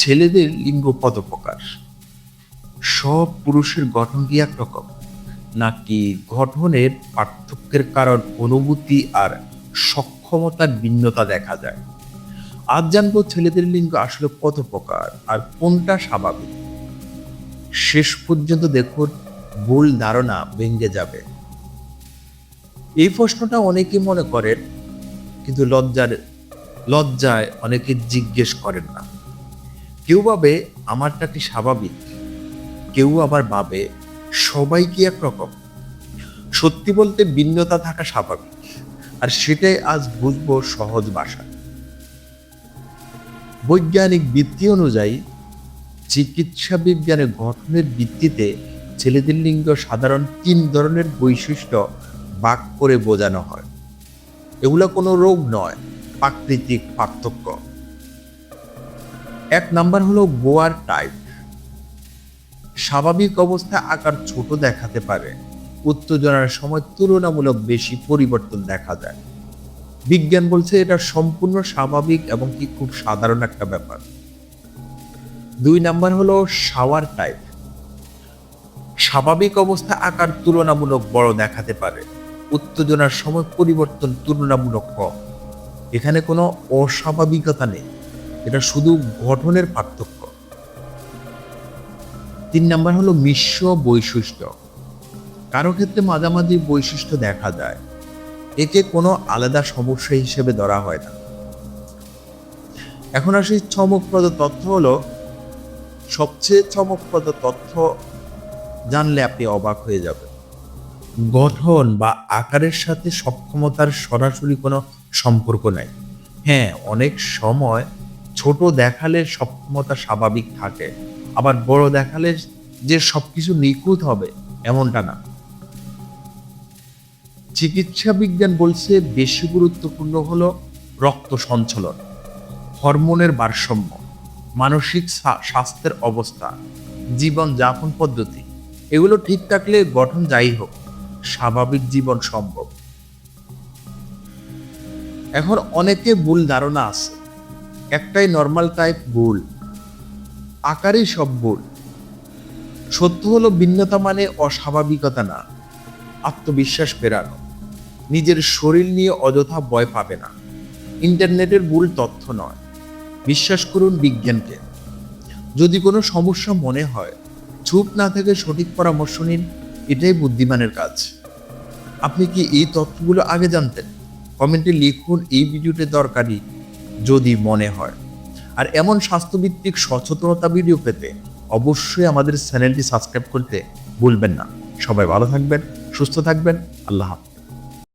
ছেলেদের লিঙ্গ কত প্রকার? সব পুরুষের গঠন কি একরকম, নাকি গঠনের পার্থক্যের কারণ অনুভূতি আর সক্ষমতার ভিন্নতা দেখা যায়? আজ জানবো ছেলেদের লিঙ্গ আসলে কত প্রকার আর কোনটা স্বাভাবিক। শেষ পর্যন্ত দেখুন, ভুল ধারণা ভেঙে যাবে। এই প্রশ্নটা অনেকে মনে করেন, কিন্তু লজ্জায় অনেকে জিজ্ঞেস করেন না। কেউ ভাবে আমারটা কি স্বাভাবিক, কেউ আবার ভাবে সবাই কি একরকম। সত্যি বলতে ভিন্নতা থাকা স্বাভাবিক, আর সেটাই আজ বুঝবো সহজ ভাষায়। বৈজ্ঞানিক ভিত্তি অনুযায়ী, চিকিৎসা বিজ্ঞানের গঠনের ভিত্তিতে ছেলেদের লিঙ্গ সাধারণ 3 ধরনের বৈশিষ্ট্য ভাগ করে বোঝানো হয়। এগুলো কোনো রোগ নয়, প্রাকৃতিক পার্থক্য। 1 নাম্বার হলো বোয়ার টাইপ। স্বাভাবিক অবস্থায় আকার ছোট দেখাতে পারে, উত্তেজনার সময় তুলনামূলক বেশি পরিবর্তন দেখা যায়। বিজ্ঞান বলছে এটা সম্পূর্ণ স্বাভাবিক এবং কি খুব সাধারণ একটা ব্যাপার। 2 নাম্বার হলো শাওয়ার টাইপ। স্বাভাবিক অবস্থায় আকার তুলনামূলক বড় দেখাতে পারে, উত্তেজনার সময় পরিবর্তন তুলনামূলক কম। এখানে কোনো অস্বাভাবিকতা নেই, এটা শুধু গঠনের পার্থক্য। 3 নাম্বার হলো মিশ্র বৈশিষ্ট্য। কারো ক্ষেত্রে মাঝামাঝি বৈশিষ্ট্য দেখা যায়, একে কোনো আলাদা সমস্যা হিসেবে ধরা হয় না। এখন আসি চমকপ্রদ তথ্য হলো, সবচেয়ে চমকপ্রদ তথ্য জানলে আপনি অবাক হয়ে যাবেন। গঠন বা আকারের সাথে সক্ষমতার সরাসরি কোনো সম্পর্ক নাই। হ্যাঁ, অনেক সময় ছোট দেখালে সক্ষমতা স্বাভাবিক থাকে, আবার বড় দেখালে যে সবকিছু নিখুঁত হবে এমনটা না। চিকিৎসা বিজ্ঞান বলছে বেশি গুরুত্বপূর্ণ হলো রক্ত সঞ্চালন, হরমোনের ভারসাম্য, মানসিক স্বাস্থ্যের অবস্থা, জীবন যাপন পদ্ধতি। এগুলো ঠিক থাকলে গঠন যাই হোক, স্বাভাবিক জীবন সম্ভব। এখন অনেকে ভুল ধারণা আছে, একটাই নরমাল টাইপ ভুল, আকারই সব ভুল। সত্য হলো ভিন্নতা মানে অস্বাভাবিকতা না, আত্মবিশ্বাস ফেরানো। নিজের শরীর নিয়ে অযথা ভয় পাবে না। ইন্টারনেটের ভুল তথ্য নয়, বিশ্বাস করুন বিজ্ঞানকে। যদি কোনো সমস্যা মনে হয়, চুপ না থেকে সঠিক পরামর্শ নিন, এটাই বুদ্ধিমানের কাজ। আপনি কি এই তথ্যগুলো আগে জানতেন? কমেন্টে লিখুন এই ভিডিওটি দরকারি যদি মনে হয়। আর এমন স্বাস্থ্যভিত্তিক সচেতনতা ভিডিও পেতে অবশ্যই আমাদের চ্যানেলটি সাবস্ক্রাইব করতে ভুলবেন না। সবাই ভালো থাকবেন, সুস্থ থাকবেন। আল্লাহ হাফেজ।